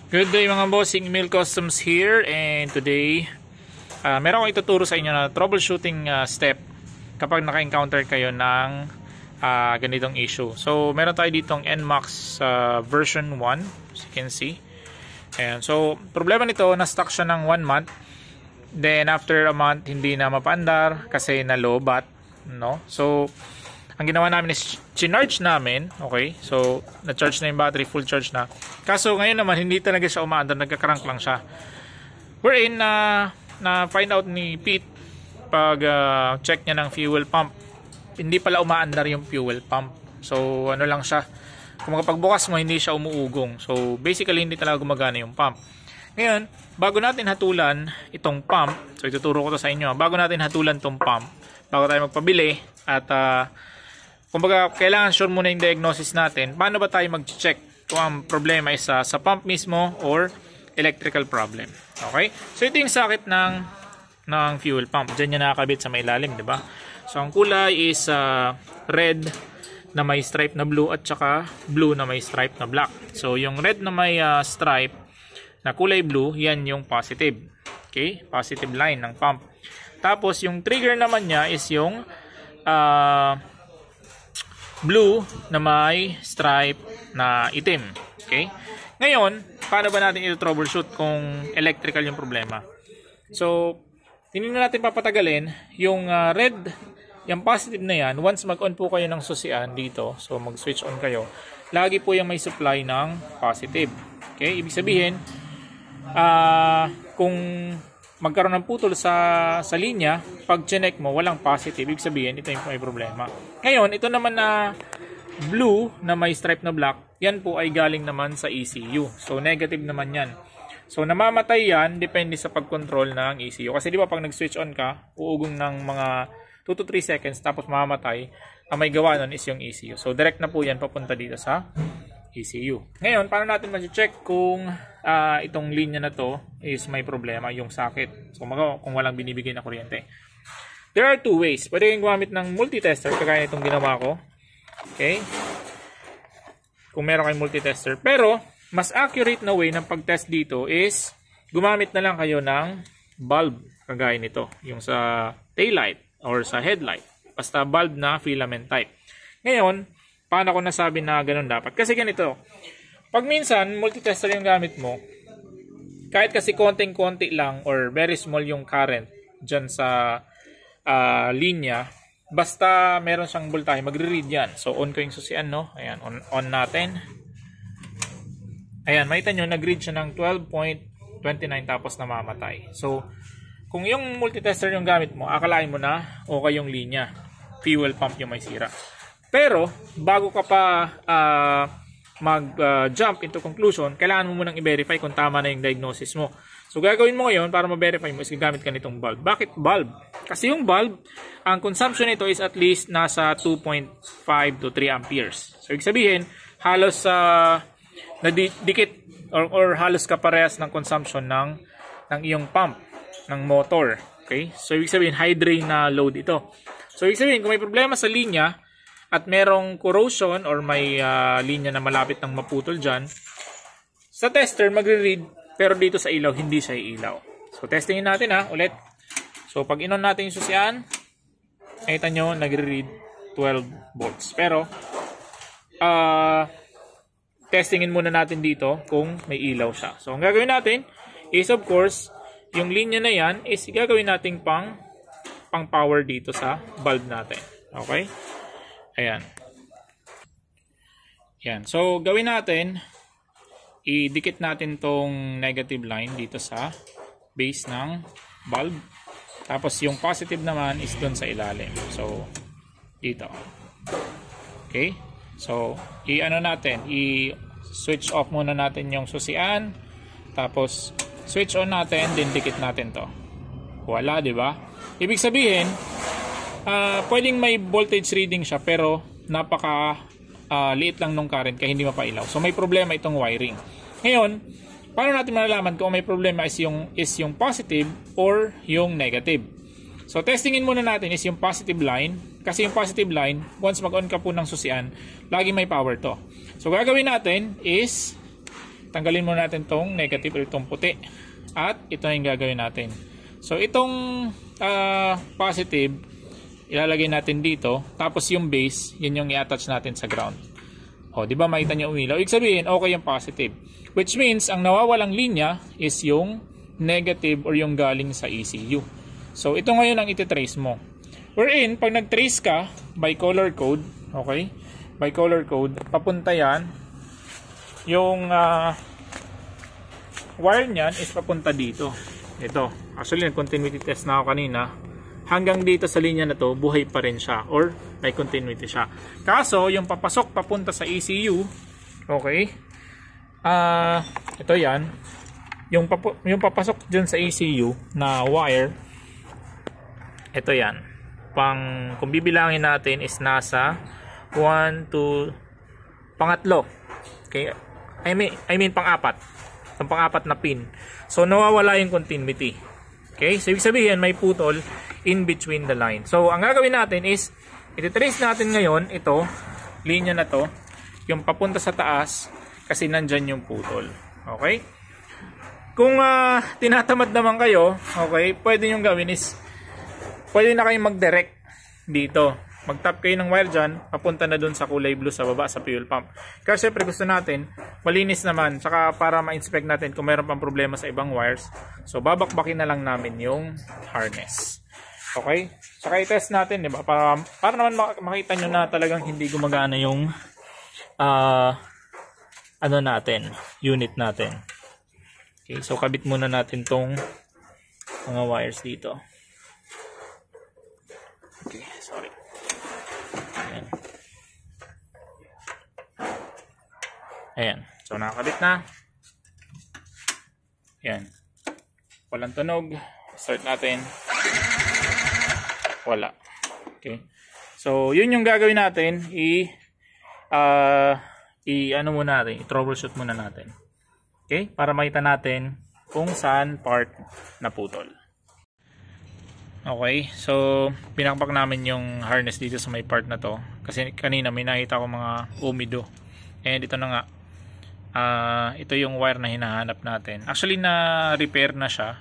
Good day mga bossing, Email Customs here, and today meron akong ituturo sa inyo na troubleshooting step kapag naka-encounter kayo ng ganitong issue. So meron tayo ditong NMAX version 1, as you can see. Ayan. So problema nito, na-stuck siya ng 1 month, then after a month hindi na mapaandar kasi na-low-bat, no? So ang ginawa namin is charge namin, okay? So na-charge na yung battery, full charge na. Kaso ngayon naman hindi talaga siya umaandar, nagka-crank lang siya. Wherein na find out ni Pete pag check niya ng fuel pump, hindi pala umaandar yung fuel pump. So ano lang siya, kung pagbukas mo hindi siya umuugong. So basically hindi talaga gumagana yung pump. Ngayon, bago natin hatulan itong pump, so ituturo ko to sa inyo. Bago natin hatulan itong pump, bago tayo magpabili at kumbaga kailangan sure muna yung diagnosis natin. Paano ba tayo mag-check kung ang problema is sa pump mismo or electrical problem? Okay? So ito yung sakit ng fuel pump. Diyan niya nakakabit sa may ilalim, di ba? So ang kulay is red na may stripe na blue at saka blue na may stripe na black. So yung red na may stripe na kulay blue, yan yung positive. Okay? Positive line ng pump. Tapos yung trigger naman niya is yung blue na may stripe na itim. Okay? Ngayon, paano ba natin ito troubleshoot kung electrical yung problema? So, hindi na natin papatagalin. Yung red, yung positive na yan, once mag-on po kayo ng susian dito, so mag-switch on kayo, lagi po yung may supply ng positive. Okay? Ibig sabihin, kung magkaroon ng putol sa linya, pag chinek mo, walang positive, ibig sabihin, ito yung may problema. Ngayon, ito naman na blue na may stripe na black, yan po ay galing naman sa ECU. So, negative naman yan. So, namamatay yan, depende sa pag-control ng ECU. Kasi di ba pag nag-switch on ka, uugong ng mga 2 to 3 seconds, tapos mamamatay, ang may gawa nun is yung ECU. So, direct na po yan papunta dito sa ECU. Ngayon, paano natin ma-check kung itong linya na to is may problema, yung sakit? So, kung walang binibigay na kuryente. There are two ways. Pwede kayong gumamit ng multitester, kagaya itong ginawa ko. Okay? Kung meron kayong multitester. Pero, mas accurate na way ng pag-test dito is gumamit na lang kayo ng bulb, kagaya nito. Yung sa taillight or sa headlight. Basta bulb na filament type. Ngayon, paano ko nasabi na ganun dapat? Kasi ganito, pag minsan multitester yung gamit mo, kahit kasi konting-konti lang or very small yung current dyan sa linya, basta meron siyang voltahe, magre-read yan. So on ko yung susian, no? Ayan, on natin. Ayan, makita nyo, nag-read siya ng 12.29 tapos namamatay. So kung yung multitester yung gamit mo, akalain mo na okay yung linya, fuel pump yung may sira. Pero, bago ka pa mag-jump into conclusion, kailangan mo munang i-verify kung tama na yung diagnosis mo. So, gagawin mo ngayon para ma-verify mo is gagamit ka nitong bulb. Bakit bulb? Kasi yung bulb, ang consumption nito is at least nasa 2.5 to 3 amperes. So, ibig sabihin, halos nadikit or halos kaparehas ng consumption ng iyong pump, ng motor. Okay? So, ibig sabihin, high drain na load ito. So, ibig sabihin, kung may problema sa linya, at merong corrosion or may linya na malapit ng maputol dyan, sa tester magre-read, pero dito sa ilaw hindi siya ilaw. So testingin natin ulit. So pag inon natin yung susian, nakita nyo nagre-read 12 volts. Pero testingin muna natin dito kung may ilaw siya. So ang gagawin natin is of course yung linya na yan is gagawin natin pang power dito sa bulb natin. Okay? Ayan. Yan. So, gawin natin, idikit natin tong negative line dito sa base ng bulb. Tapos, yung positive naman is doon sa ilalim. So, dito. Okay? So, i-ano natin, i-switch off muna natin yung susian. Tapos, switch on natin, din dikit natin to. Wala, di ba? Ibig sabihin, pwedeng may voltage reading siya pero napaka liit lang nung current kaya hindi mapailaw. So may problema itong wiring. Ngayon, paano natin malalaman kung may problema is yung positive or yung negative? So testingin muna natin is yung positive line, kasi yung positive line, once mag-on ka po ng susian, lagi may power to. So gagawin natin is tanggalin muna natin tong negative or itong puti. At ito yung gagawin natin. So itong positive, ilalagay natin dito. Tapos yung base, yun yung i-attach natin sa ground. O, di ba makita nyo umilaw? Ibig sabihin, okay yung positive. Which means, ang nawawalang linya is yung negative or yung galing sa ECU. So ito ngayon ang ititrace mo. Wherein, pag nag-trace ka by color code, okay? By color code, papunta yan. Yung wire niyan is papunta dito. Ito. Actually, nag-continuity test na ako kanina. Hanggang dito sa linya na to, buhay pa rin siya. Or may continuity siya. Kaso, yung papasok papunta sa ECU, okay? Ito yan. Yung papasok dyan sa ECU na wire, ito yan. Kung bibilangin natin is nasa 1, 2, pangatlo. Okay? I mean pang-apat. Ang pang-apat na pin. So nawawala yung continuity. Okay? So ibig sabihin may putol in between the line. So ang gagawin natin is ititrace natin ngayon ito, linya na to, yung papunta sa taas kasi nandyan yung putol. Okay? Kung tinatamad naman kayo, okay, pwede nyo gawin is pwede na kayong mag-direct dito. Mag-tap kayo ng wire dyan, papunta na dun sa kulay blue sa baba sa fuel pump. Kasi syempre gusto natin, malinis naman, saka para ma-inspect natin kung meron pang problema sa ibang wires. So babakbakin na lang namin yung harness. Okay? Saka i-test natin, di ba? Para naman makita nyo na talagang hindi gumagana yung unit natin. Okay, so kabit muna natin tong mga wires dito. Okay, sorry. Ayan. Ayan. So nakakabit na. Ayan. Walang tunog. Start natin. Wala. Okay. So yun yung gagawin natin. Ano muna natin. I-troubleshoot muna natin. Okay? Para makita natin kung saan part naputol. Okay, so pinakpak namin yung harness dito sa may part na to kasi kanina may nakita ko mga umido and ito na nga ito yung wire na hinahanap natin. Actually na repair na siya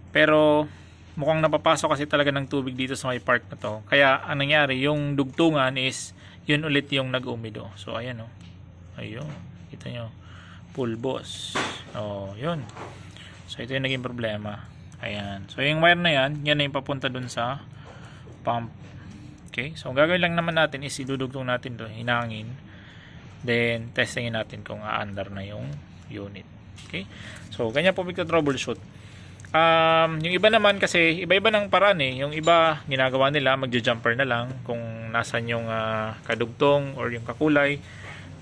pero mukhang napapasok kasi talaga ng tubig dito sa may part na to, kaya ang nangyari yung dugtungan is yun ulit yung nag-umido. So ayan o, ayun, kita nyo, pulbos. Oh, yun. So ito yung naging problema. Ayan. So yung wire na yan, yan na yung papunta dun sa pump. Okay. So ang gagawin lang naman natin is idudugtong natin doon, hinangin. Then testingin natin kung aandar na yung unit. Okay. So ganyan po troubleshoot. Yung iba naman kasi iba-iba ng paraan eh. Yung iba ginagawa nila magja-jumper na lang kung nasan yung kadugtong or yung kakulay,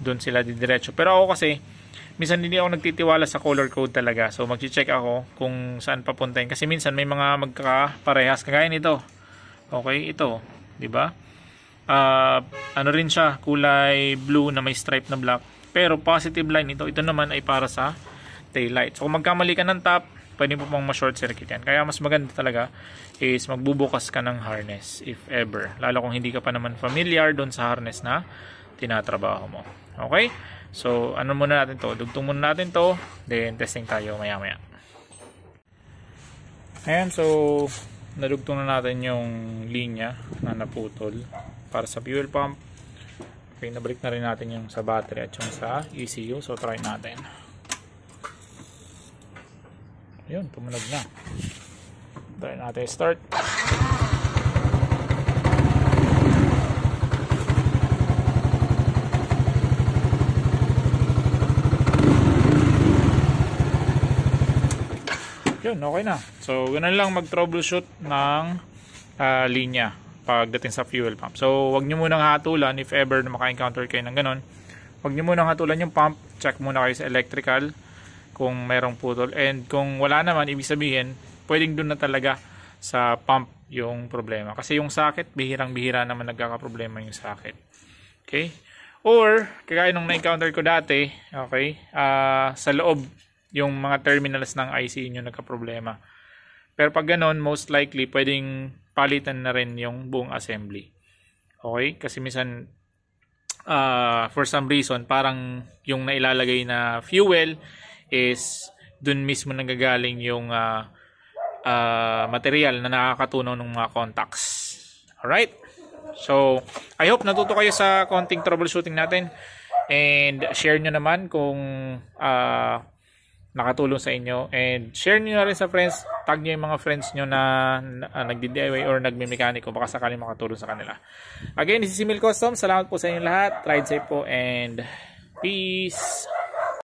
doon sila didiretso. Pero ako kasi minsan hindi ako nagtitiwala sa color code talaga. So magche-check ako kung saan papuntahin kasi minsan may mga magkakaparehas kagaya nito. Okay, ito, 'di ba? Ano rin siya, kulay blue na may stripe na black. Pero positive line ito. Ito naman ay para sa tail light. So kung magkamali ka ng tap, pwede mo pang ma-short circuit yan. Kaya mas maganda talaga is magbubukas ka ng harness if ever. Lalo kung hindi ka pa naman familiar doon sa harness na tinatrabaho mo. Okay? So, ano muna natin to? Dugtong muna natin to. Then, testing tayo maya-maya. Ayan, so, nadugtong na natin yung linya na naputol para sa fuel pump. Okay, nabalik na rin natin yung sa battery at yung sa ECU. So, try natin. Yun, tumunog na. Try natin start. Yun, okay na. So, ganun lang mag-troubleshoot ng linya pagdating sa fuel pump. So, wag nyo munang hatulan if ever na maka-encounter kayo ng ganun. Wag nyo munang hatulan yung pump. Check muna kayo sa electrical kung merong putol. And kung wala naman, ibig sabihin, pwedeng dun na talaga sa pump yung problema. Kasi yung socket, bihirang-bihira naman nagkakaproblema yung socket. Okay? Or, kagaya nung na-encounter ko dati, okay, sa loob, yung mga terminals ng IC nyo nagka-problema. Pero pag ganon, most likely, pwedeng palitan na rin yung buong assembly. Okay? Kasi minsan, for some reason parang yung nailalagay na fuel is dun mismo nanggagaling yung material na nakakatunaw ng mga contacts. Alright? So, I hope natuto kayo sa konting troubleshooting natin, and share nyo naman kung nakatulong sa inyo, and share nyo na rin sa friends, tag nyo yung mga friends nyo na nagdi-DIY or nagme-mekaniko, baka sakaling makatulong sa kanila. Again, this is Emil Custom. Salamat po sa inyo lahat. Ride safe po and peace.